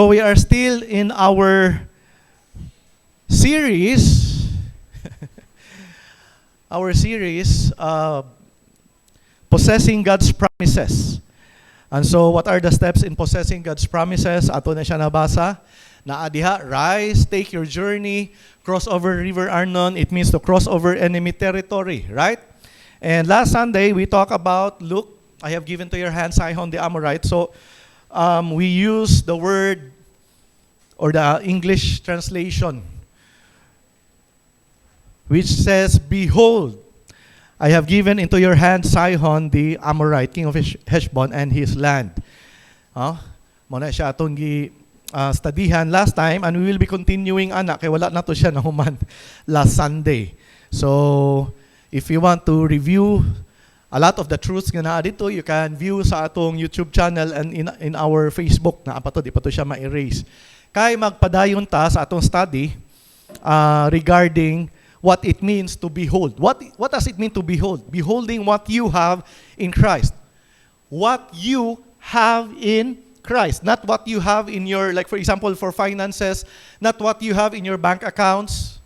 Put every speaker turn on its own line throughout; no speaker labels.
So we are still in our series, Possessing God's Promises. And so what are the steps in possessing God's promises? Ato na siya nabasa. Naadiha, rise, take your journey, cross over River Arnon. It means to cross over enemy territory, right? And last Sunday, we talked about, look, I have given to your hand Sihon the Amorite. So we use the word or the English translation, which says, behold, I have given into your hand Sihon the Amorite, king of Heshbon, and his land. Muna siya atong studyhan last time, and we will be continuing, kaya wala na to siya nahuman last Sunday. So, if you want to review a lot of the truths nga naa dito, you can view sa atong YouTube channel and in our Facebook na di pa to siya ma-erase. Kay magpadayon ta sa atong study regarding what it means to behold. What does it mean to behold? Beholding what you have in Christ. What you have in Christ. Not what you have in your, like for example, for finances, not what you have in your bank accounts.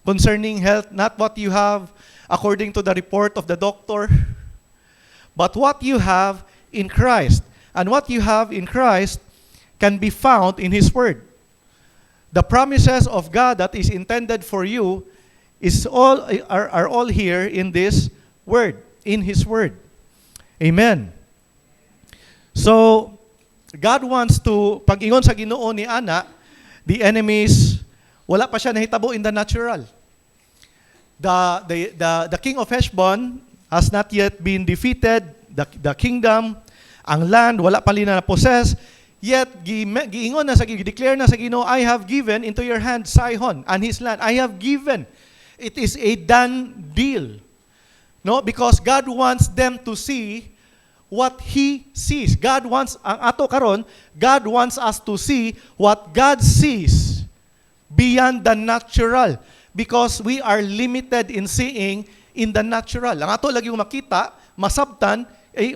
Concerning health, not what you have according to the report of the doctor, but what you have in Christ. And what you have in Christ can be found in His Word. The promises of God that is intended for you are all here in this Word, in His Word. Amen. So, God wants to, pag-ingon sa Ginoo ni Ana, the enemies, wala pa siya nahitabo in the natural. The king of Heshbon has not yet been defeated. The kingdom, ang land, wala pa na possess. Yet, giingon na declare na sa Ginoo, I have given into your hand Sihon and his land. I have given. It is a done deal. No, because God wants them to see what He sees. God wants us to see what God sees beyond the natural. Because we are limited in seeing in the natural. Ang ato lagi makita, masabtan,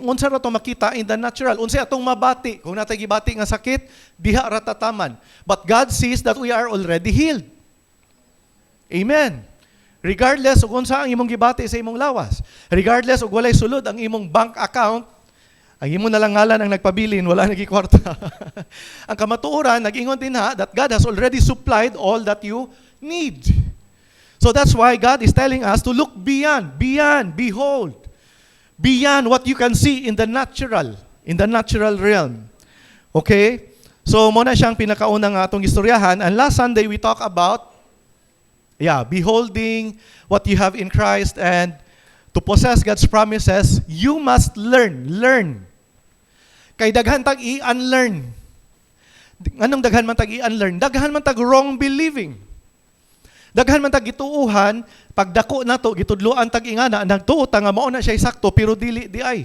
unsa ra to makita in the natural. Unsa atong mabati, kung natay gibati nga sakit, diha ra tataman. But God sees that we are already healed. Amen. Regardless ug unsa ang imong gibati sa imong lawas, regardless ug walay sulod ang imong bank account, ang imong nalangalan ang nagpabilin, wala nagi kwarta. Ang kamatuoran nag-ingon din that God has already supplied all that you need. So that's why God is telling us to look beyond, behold, beyond what you can see in the natural realm. Okay? So, muna siyang pinakaunang atong istoryahan. And last Sunday, we talked about, beholding what you have in Christ, and to possess God's promises, you must learn. Kay daghan tag i-unlearn. Anong daghan man tag i-unlearn? Daghan man tag wrong believing. Daghan man tag gituuhan, pagdako nato gitudloan tag ingana, nagtuo ta nga mao na siya sakto pero dili di ay.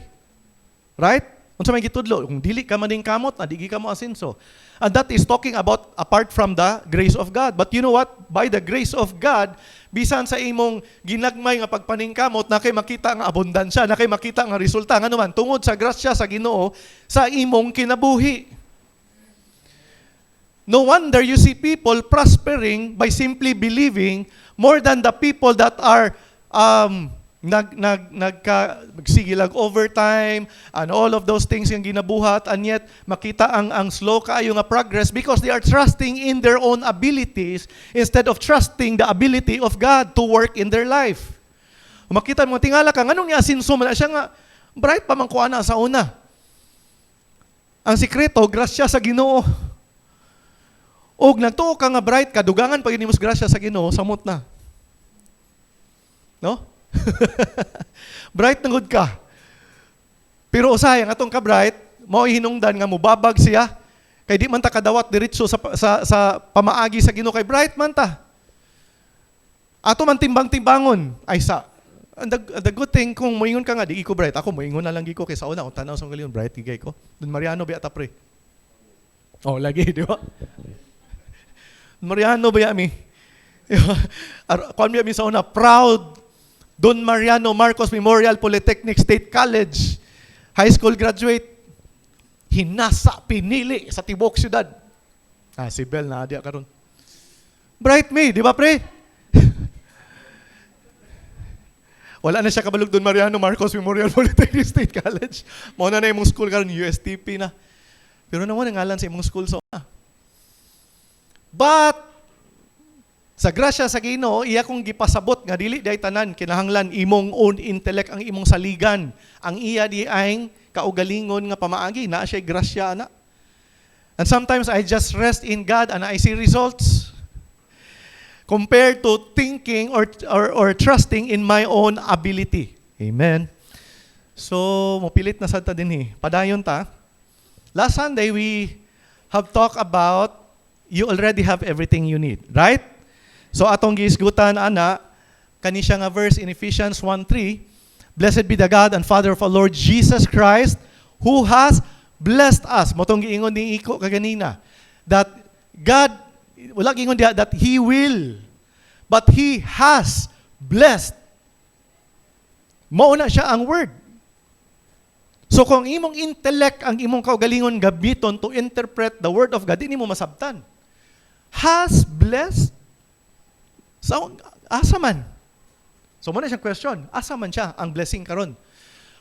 Right? Unsa may gitudlo? Kung dili ka maning kamot, digi ka mo asinso. And that is talking about apart from the grace of God. But you know what? By the grace of God, bisan sa imong ginagmay nga pagpaningkamot, na kay makita nga abundansya, na kay makita nga resulta nga naman tungod sa grasya sa Ginoo sa imong kinabuhi. No wonder you see people prospering by simply believing more than the people that are nagsigilag overtime and all of those things yung ginabuhat, and yet makita ang slow kaayo nga progress because they are trusting in their own abilities instead of trusting the ability of God to work in their life. Makita mo tingala ka nganong ni asinso man siya nga bright pa man kuana sa una. Ang sikreto grasya sa Ginoo. Og nagtuo ka nga bright, kadugangan pag inimos grasya sa Ginoo, samot na. No? Bright na good ka. Pero usay, ang atong ka bright, mao hinungdan nga mubabag siya, kay di man ta kadawat diretso sa pamaagi sa Ginoo, kay bright man ta. Ato man timbang-timbangon, ay the good thing, kung moingon ka nga, di ko bright, ako moingon na lang giko kay sa una, kung tanaw sa galion, bright gigay ko. Dun Mariano, biya tapre. Oh, lagi, di ba? Mariano ba yami? Kung mi sa una, proud Don Mariano Marcos Memorial Polytechnic State College, high school graduate, hinasa, pinili sa tibok syudad. Si Bel na di karon. Bright May, di ba pre? Wala na siya kabalog doon Mariano Marcos Memorial Polytechnic State College. Mao na imong school karon USTP na. Pero naman ang ngalan sa imong school sa una. But sa grasya sa Ginoo, iya kong gipasabot nga dili day tanan kinahanglan imong own intellect ang imong saligan. Ang iya di ay kaugalingon nga pamaagi na siya grasya na. And sometimes I just rest in God and I see results compared to thinking or trusting in my own ability. Amen. So, mupilit na sad ta dinhi. Padayon ta. Last Sunday we have talked about you already have everything you need, right? So atong giisgutan ana kani siya nga verse in Ephesians 1:3, Blessed be the God and Father of our Lord Jesus Christ, who has blessed us. Motong giingon ni Iko kaganina that God wala giingon diha that He will, but He has blessed. Mao na siya ang word. So kung imong intellect ang imong kaugalingon gamiton to interpret the word of God, di mo masabtan. Has blessed. So, asa man? So, muna siyang question. Asa man siya ang blessing karon?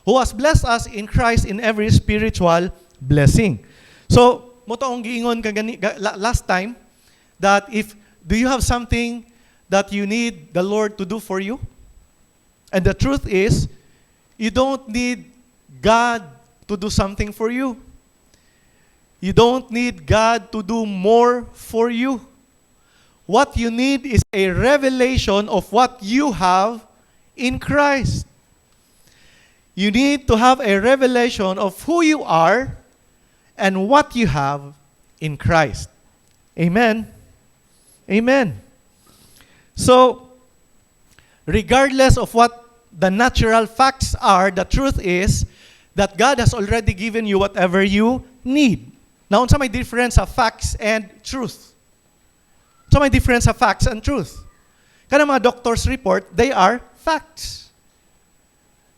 Who has blessed us in Christ in every spiritual blessing. So, mo taong giingon last time that do you have something that you need the Lord to do for you? And the truth is, you don't need God to do something for you. You don't need God to do more for you. What you need is a revelation of what you have in Christ. You need to have a revelation of who you are and what you have in Christ. Amen. Amen. So, regardless of what the natural facts are, the truth is that God has already given you whatever you need. Now, unsa may difference of facts and truth? So may difference sa facts and truth. Kana mga doctor's report, they are facts.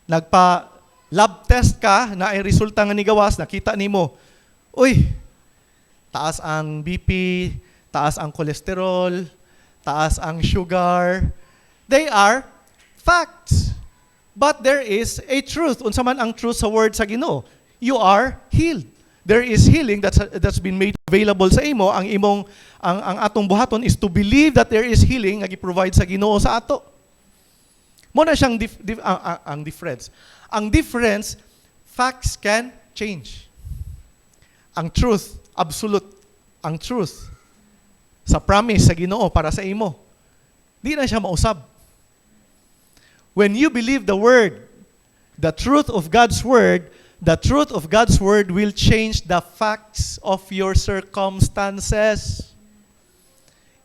Nagpa-lab test ka, na ay resulta nga nigawas, nakita nimo, uy, taas ang BP, taas ang cholesterol, taas ang sugar. They are facts. But there is a truth. Unsa man ang truth sa word sa Ginoo? You are healed. There is healing that's been made available sa imo. Ang atong buhaton is to believe that there is healing nga gi-provide sa Ginoo sa ato. Mo na siyang ang difference. Ang difference, facts can change. Ang truth, absolute. Ang truth sa promise sa Ginoo para sa imo, di na siya mausab. When you believe the word, the truth of God's word, the truth of God's word will change the facts of your circumstances.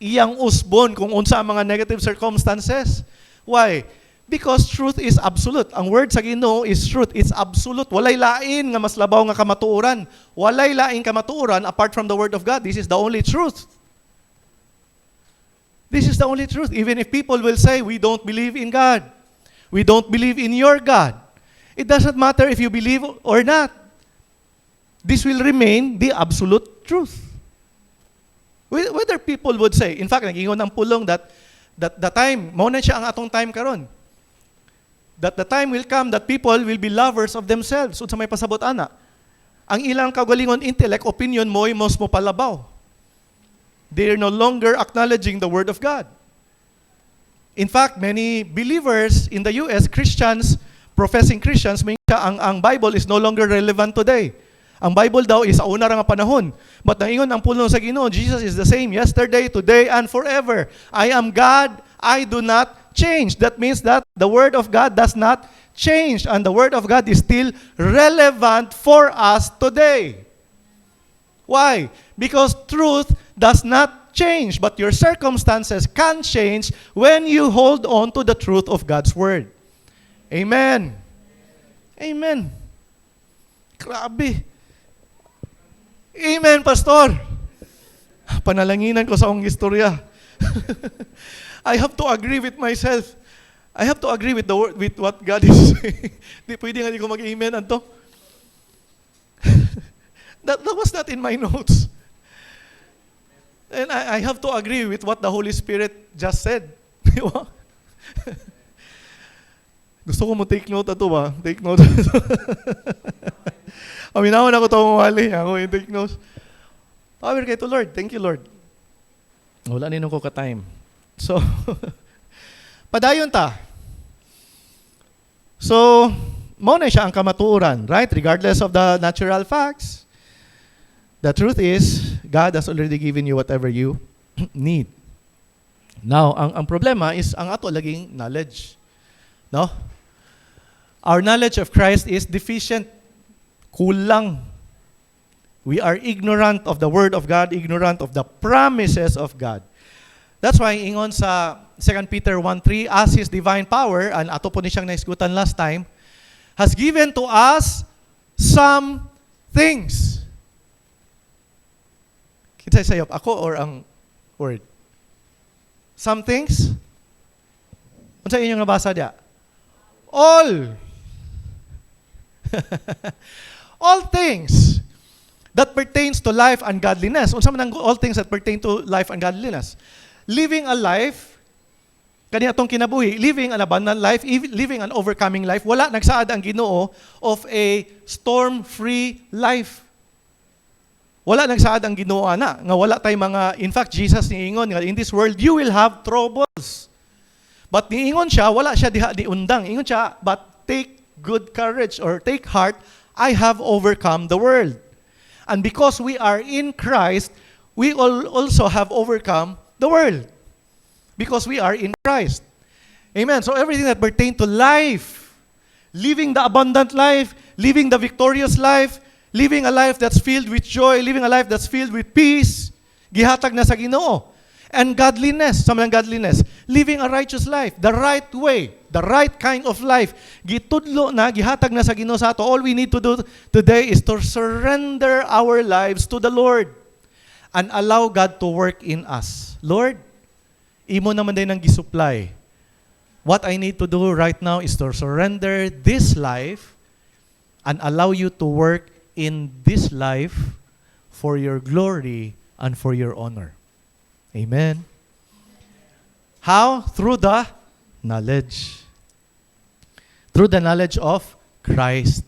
Iyang usbon kung unsa ang mga negative circumstances. Why? Because truth is absolute. Ang word sa Ginoo is truth. It's absolute. Walay lain nga mas labaw nga kamatuoran. Walay lain kamatuoran apart from the word of God. This is the only truth. This is the only truth. Even if people will say, we don't believe in God. We don't believe in your God. It doesn't matter if you believe or not. This will remain the absolute truth. Whether people would say, in fact, nag-ingon ang pulong that the time, mao na siya ang atong time karon. That the time will come that people will be lovers of themselves. Unsa may pasabot ana? Ang ilang kaugalingon intellect, opinion mo mo palabaw. They are no longer acknowledging the word of God. In fact, many believers in the US, Christians, professing Christians, may ang Bible is no longer relevant today. Ang Bible daw is sa una ra nga panahon. But naingon ang pulong sa Ginoo, Jesus is the same yesterday, today, and forever. I am God, I do not change. That means that the Word of God does not change. And the Word of God is still relevant for us today. Why? Because truth does not change, but your circumstances can change when you hold on to the truth of God's Word. Amen. Amen. Grabe. Amen, Pastor. Panalanginan ko sa akong istorya. I have to agree with myself. I have to agree with the word, with what God is saying. Di pwede nga di ko mag-amen anto. That was not in my notes. And I have to agree with what the Holy Spirit just said. Di ba? Gusto ko mo take note ito ba? Take note. Aminawan ako ito mawali. Ako yung take notes. Power kay to Lord. Thank you, Lord. Wala ninong ko ka-time. So, padayon ta. So, mo na siya ang kamatuoran, right? Regardless of the natural facts. The truth is, God has already given you whatever you need. Now, ang problema is ang ato laging knowledge. No? Our knowledge of Christ is deficient. Kulang. We are ignorant of the Word of God, ignorant of the promises of God. That's why ingon sa 2 Peter 1:3, as His divine power, and ato po ni siyang naisgutan last time, has given to us some things. Kita sayop, ako or ang word? Some things? Ano sa inyong nabasa diya? All. All things that pertains to life and godliness. Unsa man ang all things that pertain to life and godliness? Living a life, kani atong kinabuhi, living an abundant life, living an overcoming life. Wala nagsaad ang Ginoo of a storm-free life. Wala nagsaad ang Ginoo ana nga wala tay mga, in fact Jesus niingon nga in this world you will have troubles. But niingon siya, wala siya diha di undang. Ingon siya, but take good courage or take heart, I have overcome the world. And because we are in Christ, we also have overcome the world. Because we are in Christ. Amen. So everything that pertains to life, living the abundant life, living the victorious life, living a life that's filled with joy, living a life that's filled with peace, gihatag na sa Ginoo. And godliness, sa mga godliness, living a righteous life, the right way, the right kind of life, gitudlo na, gihatag na sa Ginoo sa ato. All we need to do today is to surrender our lives to the Lord and allow God to work in us. Lord, imo naman din ang gisupply. What I need to do right now is to surrender this life and allow you to work in this life for your glory and for your honor. Amen. How? Through the knowledge. Through the knowledge of Christ.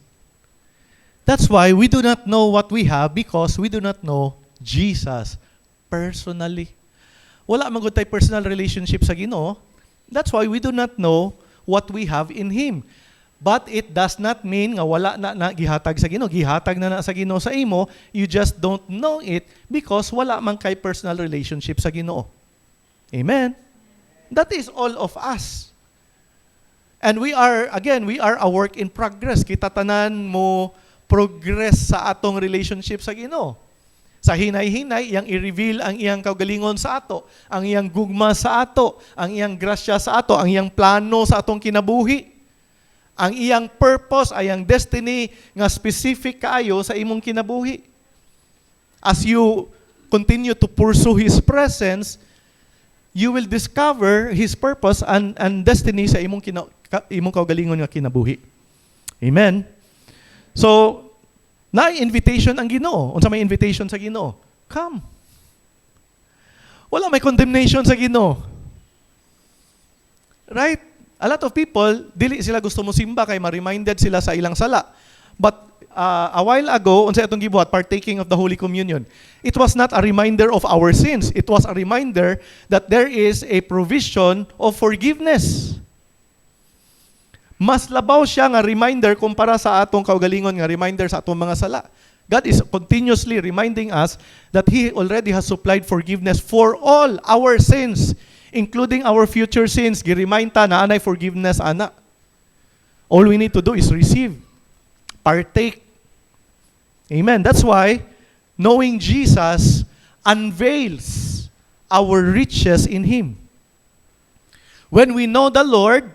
That's why we do not know what we have because we do not know Jesus personally. Wala man gud tay personal relationship sa Ginoo. That's why we do not know what we have in Him. But it does not mean nga wala na gihatag sa Ginoo. Gihatag na sa Ginoo sa imo, you just don't know it because wala man kay personal relationship sa Ginoo. Amen? That is all of us. And we are a work in progress. Kita tanan mo progress sa atong relationship sa Ginoo. Sa hinay-hinay, iyang i-reveal ang iyang kaugalingon sa ato, ang iyang gugma sa ato, ang iyang grasya sa ato, ang iyang plano sa atong kinabuhi. Ang iyang purpose, ay ang destiny nga specific kaayo sa imong kinabuhi. As you continue to pursue His presence, you will discover His purpose and destiny sa imong kaugalingon nga kinabuhi. Amen? So, na-invitation ang Ginoo. Unsa may invitation sa Ginoo? Come. Wala may condemnation sa Ginoo. Right? A lot of people, dili sila gusto mo simba kay ma-reminded sila sa ilang sala. But a while ago, unsa atong gibuhat, partaking of the Holy Communion, it was not a reminder of our sins. It was a reminder that there is a provision of forgiveness. Mas labaw siya nga reminder kumpara sa atong kaugalingon nga reminder sa atong mga sala. God is continuously reminding us that He already has supplied forgiveness for all our sins, including our future sins. Gi-remind ta na anay forgiveness ana. All we need to do is receive, partake. Amen. That's why knowing Jesus unveils our riches in Him. When we know the Lord,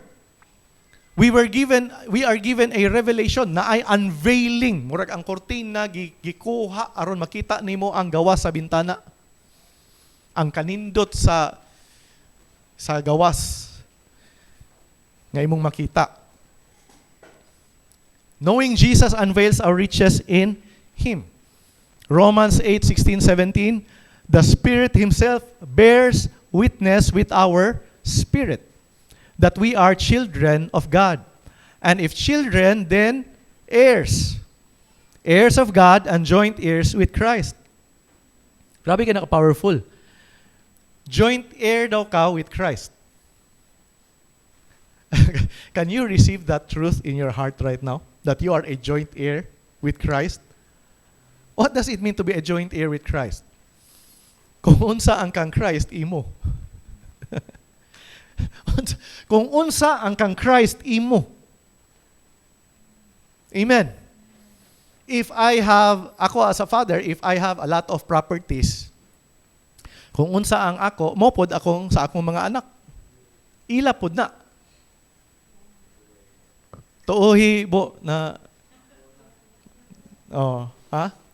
we are given a revelation na ay unveiling. Murag ang kortina gikuha aron makita nimo ang gawas sa bintana. Ang kanindot sa gawas nga imong makita. Knowing Jesus unveils our riches in Him. Romans 8:16-17, The Spirit Himself bears witness with our spirit that we are children of God. And if children, then heirs. Heirs of God and joint heirs with Christ. Grabe ka powerful. Joint heir daw ka with Christ. Can you receive that truth in your heart right now? That you are a joint heir with Christ? What does it mean to be a joint heir with Christ? Kung unsa ang kang Christ, imo. Kung unsa ang kang Christ, imo. Amen. If I have, ako as a father, if I have a lot of properties, kung unsa ang ako, mopod akong sa akong mga anak. Ila pod na. Tuuhi bo na,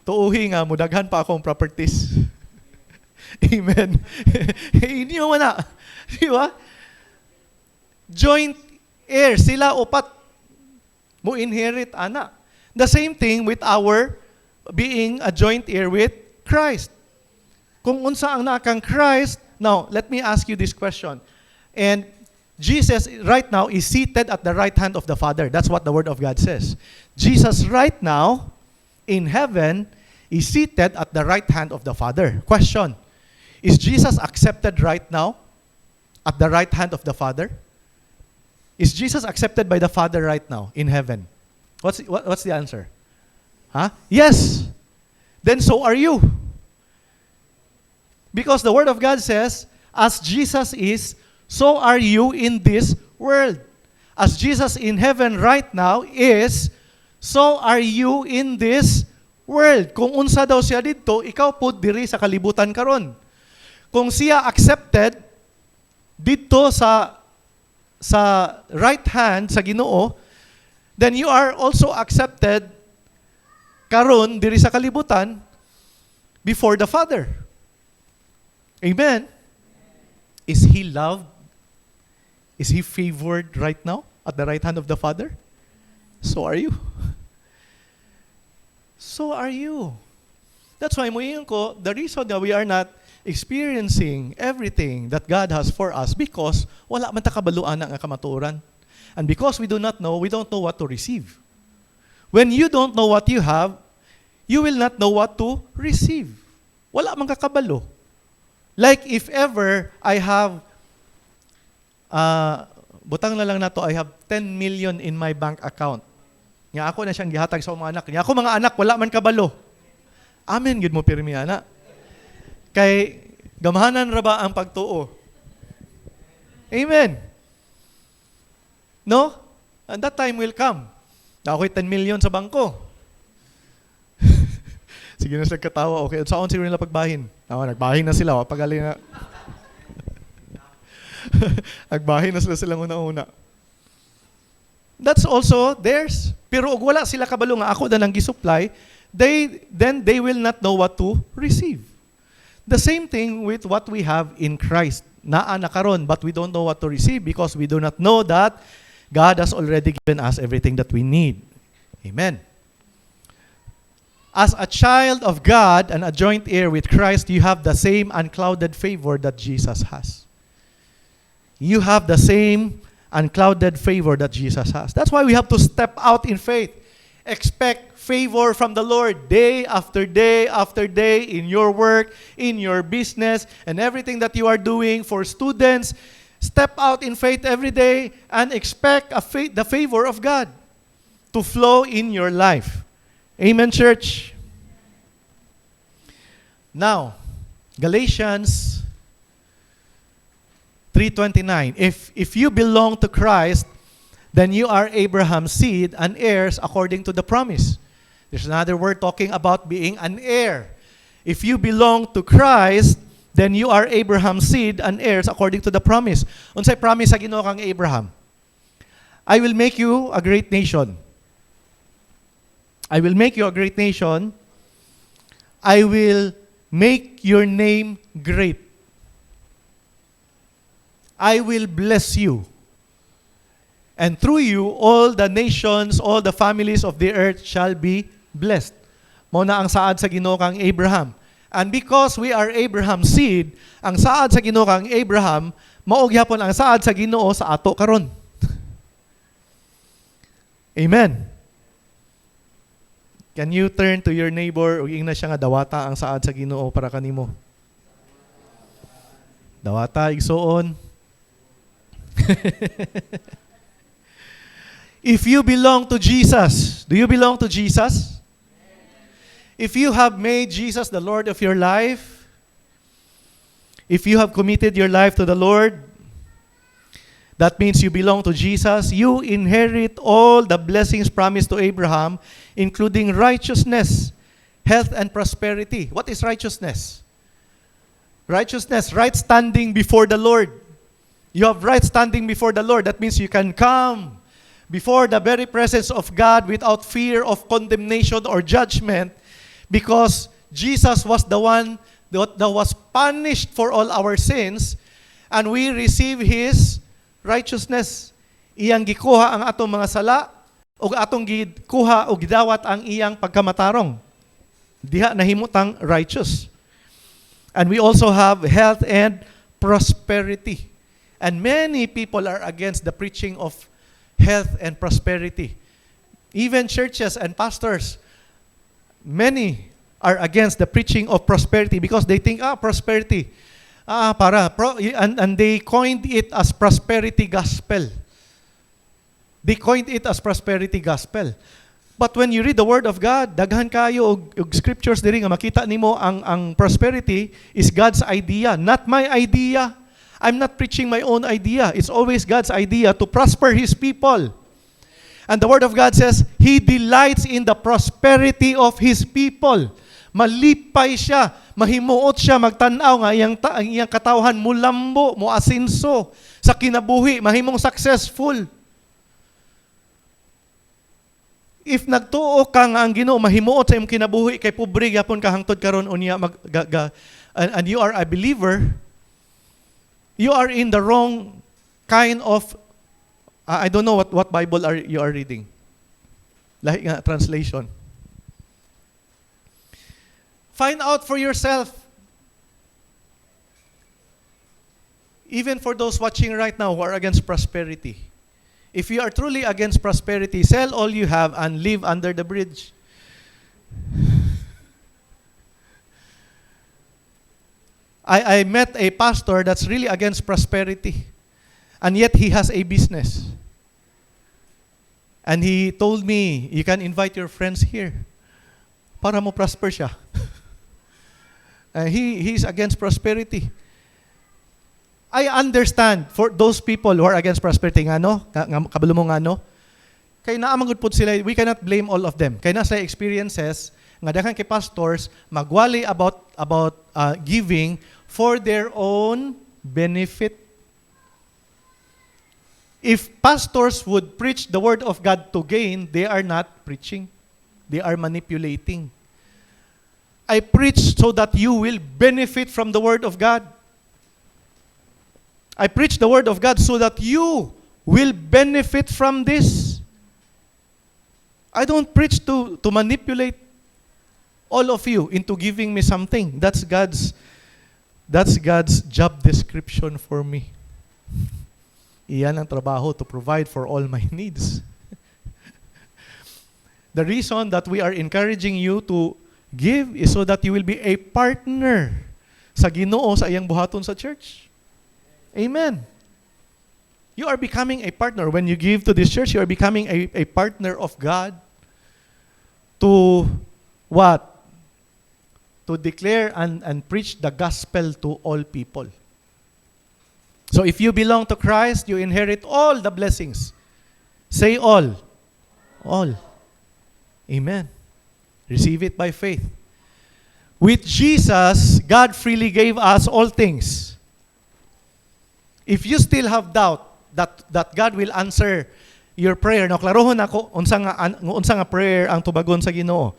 tuuhi nga, mudaghan pa akong properties. Amen. Inyo man na. Di ba? Joint heir, sila upat mo inherit anak. The same thing with our being a joint heir with Christ. Kung unsa ang nakang Christ, now, let me ask you this question. And Jesus right now is seated at the right hand of the Father. That's what the Word of God says. Jesus right now in heaven is seated at the right hand of the Father. Question, is Jesus accepted right now at the right hand of the Father? Is Jesus accepted by the Father right now in heaven? What's the answer? Yes. Then so are you. Because the Word of God says, as Jesus is, so are you in this world. As Jesus in heaven right now is, so are you in this world. Kung unsa daw siya dito, ikaw po diri sa kalibutan karon. Kung siya accepted dito sa right hand sa Ginoo, then you are also accepted karon diri sa kalibutan before the Father. Amen. Is He loved? Is He favored right now at the right hand of the Father? So are you. So are you. That's why muingon ko, the reason that we are not experiencing everything that God has for us because wala man ta kabaluan ang kamatuoran. And because we do not know, we don't know what to receive. When you don't know what you have, you will not know what to receive. Wala man kakabalo. Like if ever I have butang na lang na to, I have 10 million in my bank account. Nga ako na siyang gihatag sa mga anak. Nga ako mga anak, wala man kabalo. Amen, gid mo pirmi ana. Kay gamahanan ra ba ang pagtuo? Amen. No? And that time will come. Na ako'y 10 million sa bangko. Sige na sila katawa. Okay, saan sila nila pagbahin? Nagbahin na sila. Pagaling na. Nagbahin na sila una-una. That's also theirs. Pero ug wala sila kabalo nga ako na nang gisupply, then they will not know what to receive. The same thing with what we have in Christ. Naa na karon, but we don't know what to receive because we do not know that God has already given us everything that we need. Amen. As a child of God and a joint heir with Christ, you have the same unclouded favor that Jesus has. You have the same unclouded favor that Jesus has. That's why we have to step out in faith. Expect favor from the Lord day after day after day in your work, in your business, and everything that you are doing. For students, step out in faith every day and expect the favor of God to flow in your life. Amen, church? Now, Galatians 3:29. If you belong to Christ, then you are Abraham's seed and heirs according to the promise. There's another word talking about being an heir. If you belong to Christ, then you are Abraham's seed and heirs according to the promise. Unsay promise sa Ginoo kang Abraham? I will make you a great nation. I will make you a great nation. I will make your name great. I will bless you. And through you, all the nations, all the families of the earth shall be blessed. Mao na ang saad sa Ginoo kang Abraham. And because we are Abraham's seed, ang saad sa Ginoo kang Abraham, mao gyapon ang saad sa Ginoo sa ato karon. Amen. Can you turn to your neighbor ug ingna siya nga dawata ang saad sa Ginoo para kanimo? Dawata igsuon. If you belong to Jesus, do you belong to Jesus? If you have made Jesus the Lord of your life, if you have committed your life to the Lord, that means you belong to Jesus. You inherit all the blessings promised to Abraham, including righteousness, health, and prosperity. What is righteousness? Righteousness, right standing before the Lord. You have right standing before the Lord. That means you can come before the very presence of God without fear of condemnation or judgment, because Jesus was the one that was punished for all our sins, and we receive His righteousness. Iyang gikuha ang atong mga sala, ug atong gikuha ug gidawat ang iyang pagkamatarong. Diha nahimutang righteous. And we also have health and prosperity. And many people are against the preaching of health and prosperity. Even churches and pastors, many are against the preaching of prosperity because they think, prosperity. And they coined it as prosperity gospel. They coined it as prosperity gospel. But when you read the Word of God, daghan kayo og scriptures diri nga makita nimo ang prosperity is God's idea, not my idea. I'm not preaching my own idea. It's always God's idea to prosper His people. And the Word of God says, He delights in the prosperity of His people. Malipay siya, mahimuot siya, magtanaw nga ang iyang katawhan mulambo, moasinso sa kinabuhi, mahimong successful. If nagtuo ka nga ang Ginoo mahimuot sa imong kinabuhi kay pobre gyapon ka hangtod karon unya and you are a believer, you are in the wrong kind of I don't know what Bible you are reading. Lahi nga translation. Find out for yourself. Even for those watching right now who are against prosperity. If you are truly against prosperity, sell all you have and live under the bridge. I met a pastor that's really against prosperity, and yet he has a business. And he told me, you can invite your friends here para mo prosper siya. He's against prosperity. I understand for those people who are against prosperity kabalo mo kay naamangud pud sila, we cannot blame all of them. Kay nasa experiences nga daghan kay pastors magwali about giving for their own benefit. If pastors would preach the word of God to gain, they are not preaching. They are manipulating. I preach so that you will benefit from the word of God. I preach the word of God so that you will benefit from this. I don't preach to manipulate all of you into giving me something. That's God's job description for me. Iyan ang trabaho to provide for all my needs. The reason that we are encouraging you to give is so that you will be a partner sa Ginoo sa iyang buhaton sa church. Amen. You are becoming a partner. When you give to this church, you are becoming a partner of God to what? To declare and preach the gospel to all people. So if you belong to Christ, you inherit all the blessings. Say all. All. Amen. Receive it by faith. With Jesus, God freely gave us all things. If you still have doubt that God will answer your prayer, no, klarohon ako unsa nga prayer ang tubagon sa Ginoo.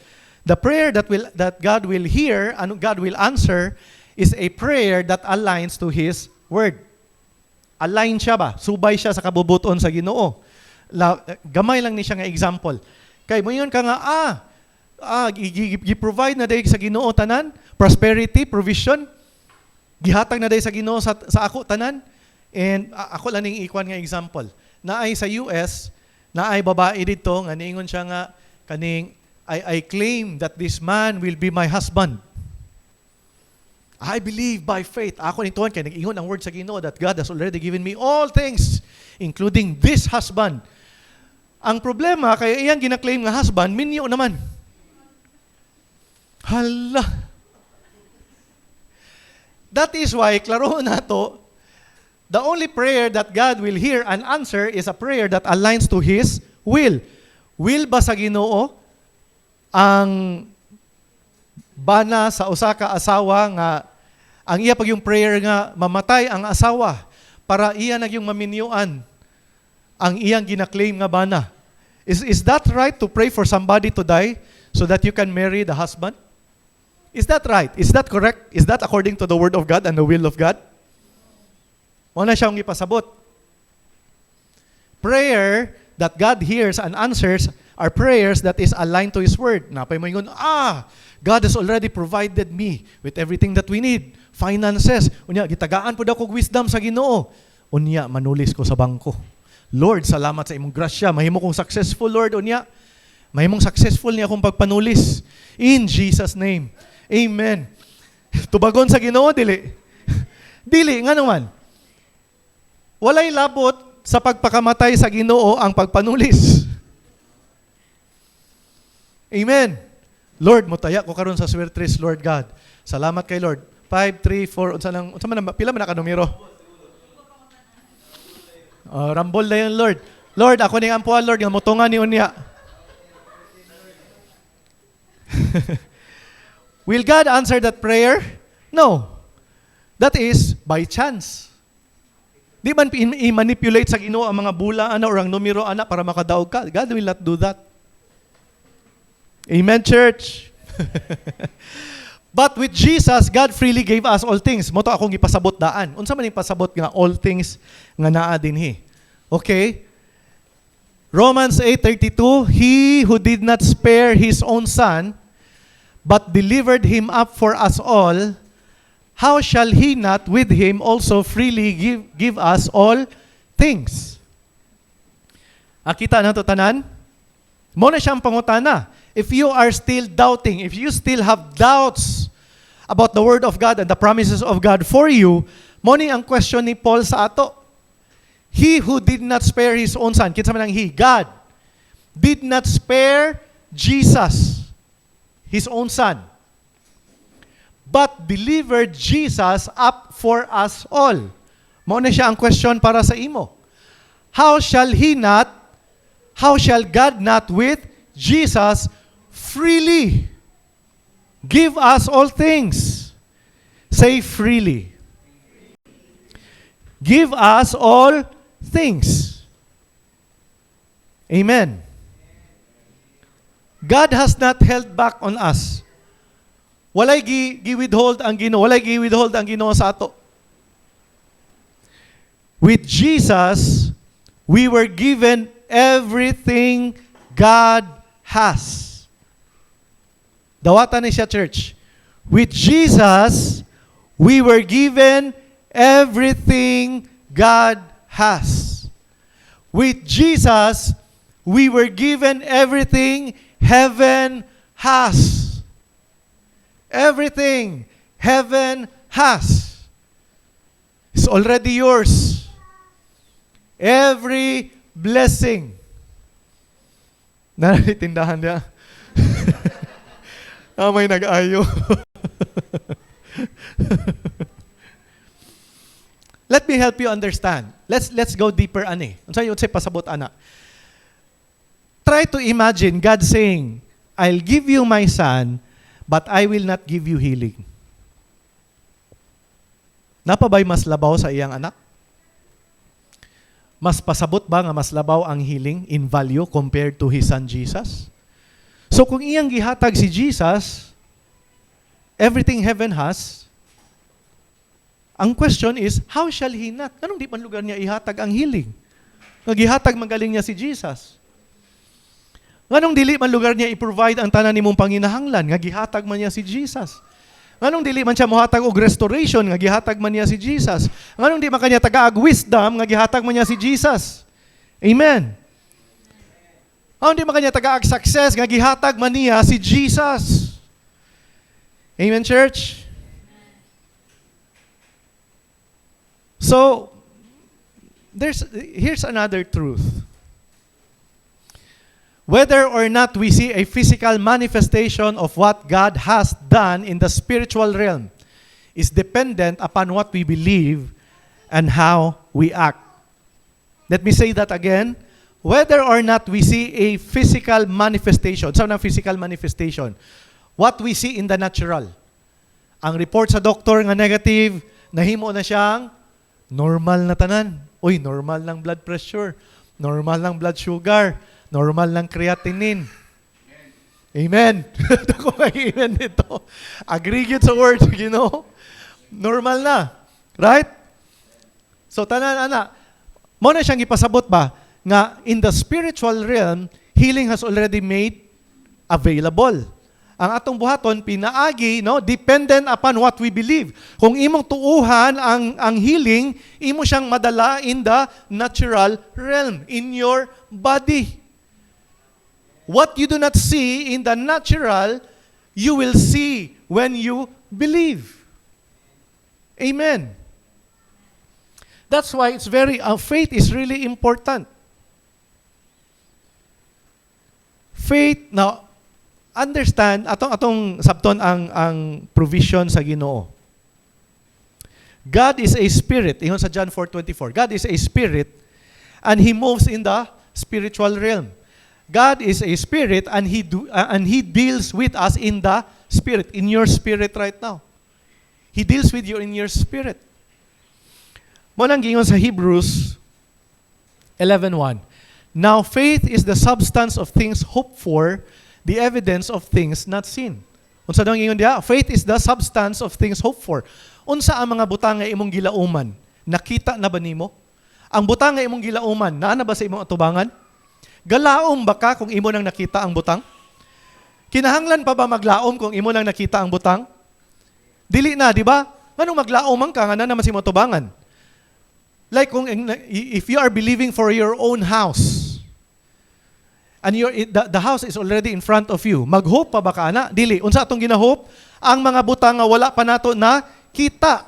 The prayer that God will hear and God will answer is a prayer that aligns to His word. Align siya ba? Subay siya sa kabubuton sa Ginoo. Gamay lang ni siya nga example. Kay moyon ka nga gi-provide na day sa Ginoo tanan, prosperity, provision, gihatag na day sa Ginoo sa ako tanan. And ako lang ning ikuan nga example. Naay sa US, naay babae dito nga niingon siya nga kaning I claim that this man will be my husband. I believe by faith. Ako nituon kay nag-ingon ang word sa Ginoo that God has already given me all things, including this husband. Ang problema kay iyang gina-claim nga husband, minyo naman. Hala. That is why klaro nato, the only prayer that God will hear and answer is a prayer that aligns to His will. Will ba sa Ginoo ang bana sa usa ka asawa nga ang iya pag yung prayer nga mamatay ang asawa para iya nagyong maminyuan ang iyang gina-claim nga bana? Is that right to pray for somebody to die so that you can marry the husband? Is that right? Is that correct? Is that according to the word of God and the will of God? Wala siyang ipasabot. Prayer that God hears and answers are prayers that is aligned to His word. Napay mo yun, God has already provided me with everything that we need. Finances. Unya, gitagaan po daw kog wisdom sa Ginoo. Unya, manulis ko sa bangko. Lord, salamat sa imong grasya. Mahimo kong successful, Lord. Unya, mahimong successful niya akong pagpanulis. In Jesus' name. Amen. Tubagon sa Ginoo, dili. Dili, nga naman. Walay labot sa pagpakamatay sa Ginoo ang pagpanulis. Amen. Lord, mutaya ko karon sa swertres, Lord God. Salamat kay Lord. 5, 3, 4, unsa man pila man ka numero? Rambol na yun, Lord. Lord, ako ning ampuan, Lord, nga motungan ni unya. Will God answer that prayer? No. That is by chance. Di man i-manipulate sa Ginoo ang mga bula ana or ang numero ana para makadaog ka. God will not do that. Amen, church. But with Jesus, God freely gave us all things. Moto akong ipasabot daan. Unsa man ipasabot nga all things nga naa dinhi. Okay? Romans 8:32, He who did not spare His own Son, but delivered Him up for us all, how shall He not with Him also freely give us all things? Akita na to tanan? Mo na siyang pangutana. If you are still doubting, if you still have doubts about the Word of God and the promises of God for you, mo ni ang question ni Paul sa ato. He who did not spare His own Son, kinsa man ang He? God did not spare Jesus, His own Son, but delivered Jesus up for us all. Mo na siya ang question para sa imo. How shall God not with Jesus freely give us all things? Say freely. Give us all things. Amen. God has not held back on us. Walay gi-withhold ang Ginoo, walay gi-withhold ang Ginoo sa ato. With Jesus, we were given everything God has. Dawatan ni siya, church. With Jesus, we were given everything God has. With Jesus, we were given everything heaven has. Everything heaven has is already yours. Every blessing. Naritindahan niya. May nag-ayo. Let me help you understand. Let's go deeper ani. Unsay pasabot ana. Try to imagine God saying, I'll give you my son, but I will not give you healing. Napabay mas labaw sa iyang anak? Mas pasabot ba nga mas labaw ang healing in value compared to His Son Jesus? So kung iyang gihatag si Jesus, everything heaven has, ang question is, how shall He not? Anong di man lugar niya ihatag ang healing? Nagihatag magaling niya si Jesus. Nganong dili man lugar niya i-provide ang tanan nimong panginahanglan nga gihatag man niya si Jesus. Nganong dili man siya mohatag og restoration nga gihatag man niya si Jesus. Nganong di man kanya tagaag wisdom nga gihatag man niya si Jesus. Amen. Nganong di man kanya tagaag success nga gihatag man niya si Jesus. Amen, church. So, here's another truth. Whether or not we see a physical manifestation of what God has done in the spiritual realm is dependent upon what we believe and how we act. Let me say that again. Whether or not we see a physical manifestation. Saan ang physical manifestation? What we see in the natural. Ang report sa doktor nga negative, nahimo na siyang normal na tanan. Uy, normal lang blood pressure, normal lang blood sugar, normal lang creatinine. Amen. Ako mag-amen dito. Agree yun sa word, you know? Normal na. Right? So, tanan, ana. Mo na siyang ipasabot ba nga in the spiritual realm, healing has already made available. Ang atong buhaton, pinaagi, no? Dependent upon what we believe. Kung imong tuuhan ang healing, imo siyang madala in the natural realm, in your body. What you do not see in the natural, you will see when you believe. Amen. That's why it's faith is really important. Faith, now, understand, atong sabton ang provision sa Ginoo. God is a spirit. Ingon sa John 4:24. God is a spirit and He moves in the spiritual realm. God is a spirit and He deals with us in the spirit, in your spirit right now. He deals with you in your spirit. Mo nang gingon sa Hebrews 11:1. Now faith is the substance of things hoped for, the evidence of things not seen. Unsa daw ingon diha? Faith is the substance of things hoped for. Unsa ang mga butang nga imong gilauman? Nakita na ba nimo? Ang butang nga imong gilauman, naa na ba sa imong atubangan? Galaom ba ka kung imo nang nakita ang butang? Kinahanglan pa ba maglaom kung imo nang nakita ang butang? Dili na, di ba? Nganong maglaom man ka nga na naman si mo atubangan? Like if you are believing for your own house, and the house is already in front of you, mag-hope pa ba ka na? Dili. Unsa atong gina-hope? Ang mga butang nga wala pa nato na kita.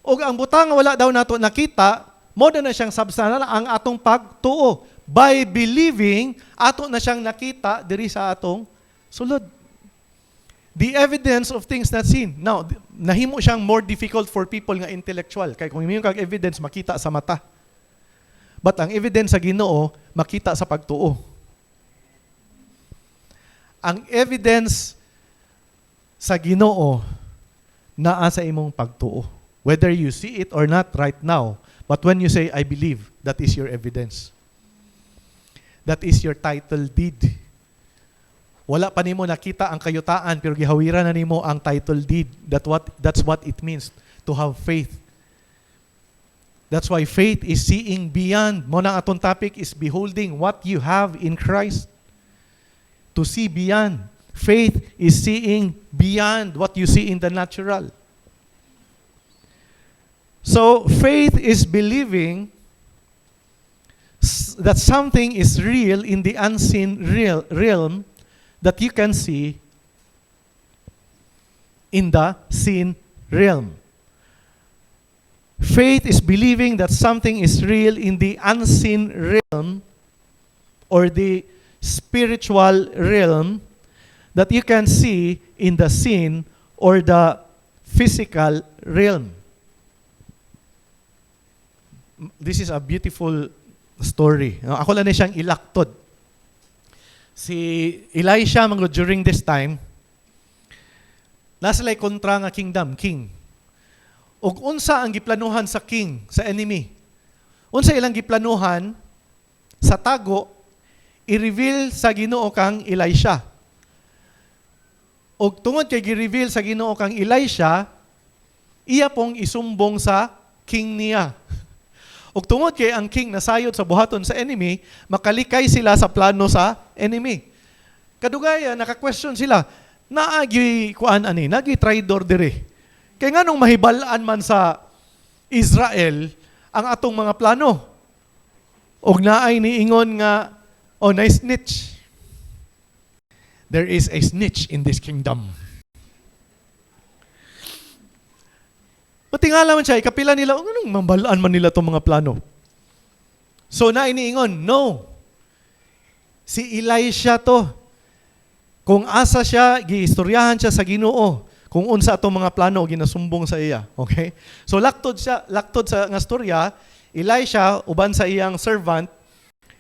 O ang butang nga wala daw nato nakita, mo na siyang substance ang atong pagtuo. By believing, ato na siyang nakita diri sa atong sulod. The evidence of things not seen. Now, nahimo siyang more difficult for people nga intellectual. Kaya kung yung kag evidence, makita sa mata. But ang evidence sa Ginoo, makita sa pagtuo. Ang evidence sa Ginoo, naa sa imong pagtuo. Whether you see it or not right now, but when you say, I believe, that is your evidence. That is your title deed. Wala pa nimo nakita ang kayutaan, pero gihawiran na nimo ang title deed. That's what it means to have faith. That's why faith is seeing beyond. Mo nang atong topic is beholding what you have in Christ. To see beyond. Faith is seeing beyond what you see in the natural. So, faith is believing that something is real in the unseen realm that you can see in the seen realm. Faith is believing that something is real in the unseen realm or the spiritual realm that you can see in the seen or the physical realm. This is a beautiful story. Ako lang na siyang ilaktod. Si Elisha, during this time, nasa lay kontra nga king. Ug unsa ang giplanuhan sa king, sa enemy? Unsa ilang giplanuhan sa tago, i-reveal sa Ginoo kang Elisha. Ug tungod kay gi-reveal sa Ginoo kang Elisha, iya pong isumbong sa king niya. Ug tungod kay ang king nasayod sa buhaton sa enemy, makalikay sila sa plano sa enemy. Kadugaya, naka-question sila, naagi kuan ani, nagi traidor dire. Kay nganong mahibalaan man sa Israel ang atong mga plano. Og naay niingon nga, na-snitch. There is a snitch in this kingdom. Matingala man siya, ikapila nila, anong mambalaan man nila itong mga plano? So na iniingon, no. Si Elisha to. Kung asa siya, giistoryahan siya sa Ginoo. Kung unsa itong mga plano, ginasumbong sa iya. Okay? So laktod sa nga storya, Elisha, uban sa iyang servant,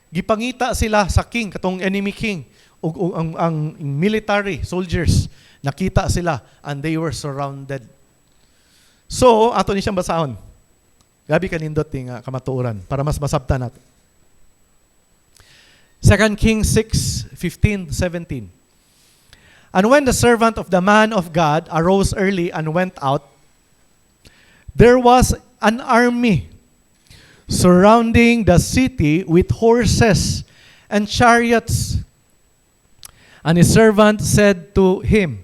gipangita sila sa king, katong enemy king, ug ang military soldiers, nakita sila, and they were surrounded. So, ato ni siyang basahon. Gabi kanindot nga kamatuoran para mas masabtan nato. 2 Kings 6:15-17. And when the servant of the man of God arose early and went out, there was an army surrounding the city with horses and chariots. And his servant said to him,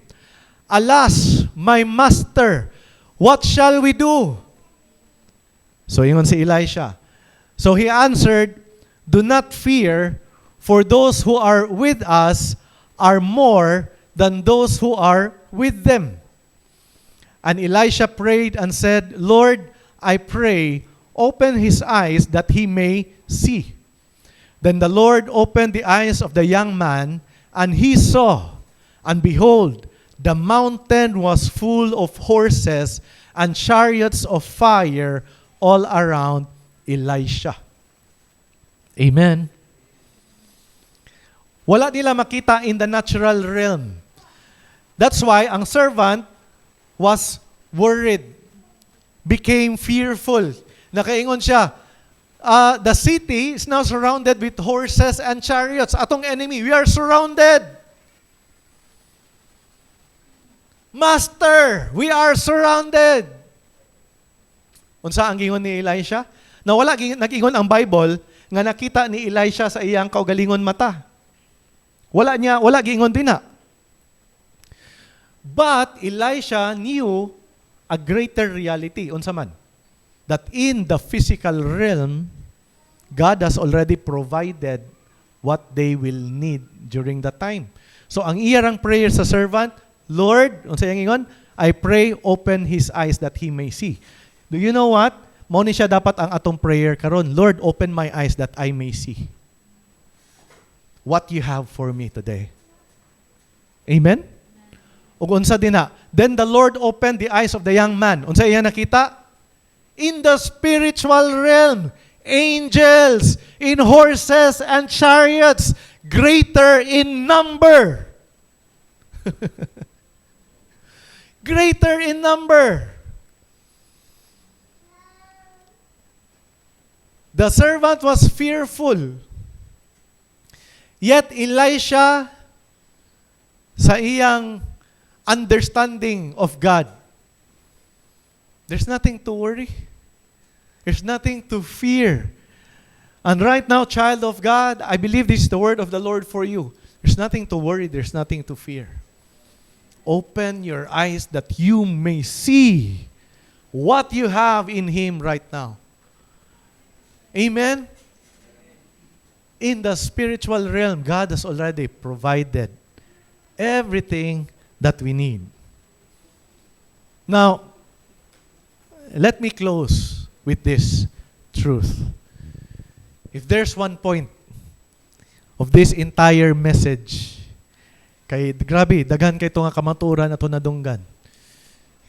Alas, my master, what shall we do? So ingon si Elisha. So he answered, Do not fear, for those who are with us are more than those who are with them. And Elisha prayed and said, Lord, I pray, open his eyes that he may see. Then the Lord opened the eyes of the young man, and he saw, and behold, the mountain was full of horses and chariots of fire all around Elisha. Amen. Wala nila makita in the natural realm. That's why ang servant was worried, became fearful. Nakaingon siya, the city is now surrounded with horses and chariots. Atong enemy, we are surrounded. Master, we are surrounded. Unsa ang gingon ni Elisha? Na wala nag-ingon ang Bible nga nakita ni Elisha sa iyang kaugalingon mata. Wala gingon din na. But Elisha knew a greater reality. Unsa man? That in the physical realm, God has already provided what they will need during that time. So ang iyang prayer sa servant, Lord, unsa yang ingon? I pray, open his eyes that he may see. Do you know what? Mao ni siya dapat ang atong prayer karon. Lord, open my eyes that I may see what you have for me today. Amen? Ug unsa din na? Then the Lord opened the eyes of the young man. Unsa iya nakita? In the spiritual realm, angels in horses and chariots, greater in number. Greater in number. The servant was fearful. Yet Elisha, sa iyang understanding of God, there's nothing to worry. There's nothing to fear. And right now, child of God, I believe this is the word of the Lord for you. There's nothing to worry. There's nothing to fear. Open your eyes that you may see what you have in Him right now. Amen? In the spiritual realm, God has already provided everything that we need. Now, let me close with this truth. If there's one point of this entire message, kay grabe, daghan kay ito nga kamaturan ato nadunggan.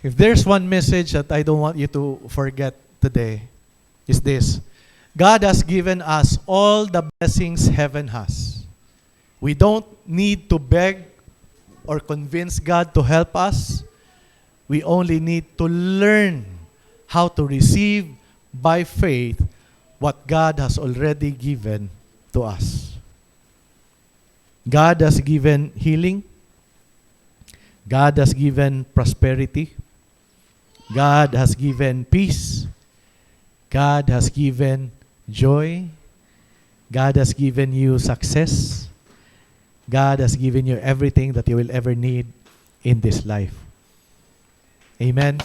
If there's one message that I don't want you to forget today, is this. God has given us all the blessings heaven has. We don't need to beg or convince God to help us. We only need to learn how to receive by faith what God has already given to us. God has given healing. God has given prosperity. God has given peace. God has given joy. God has given you success. God has given you everything that you will ever need in this life. Amen.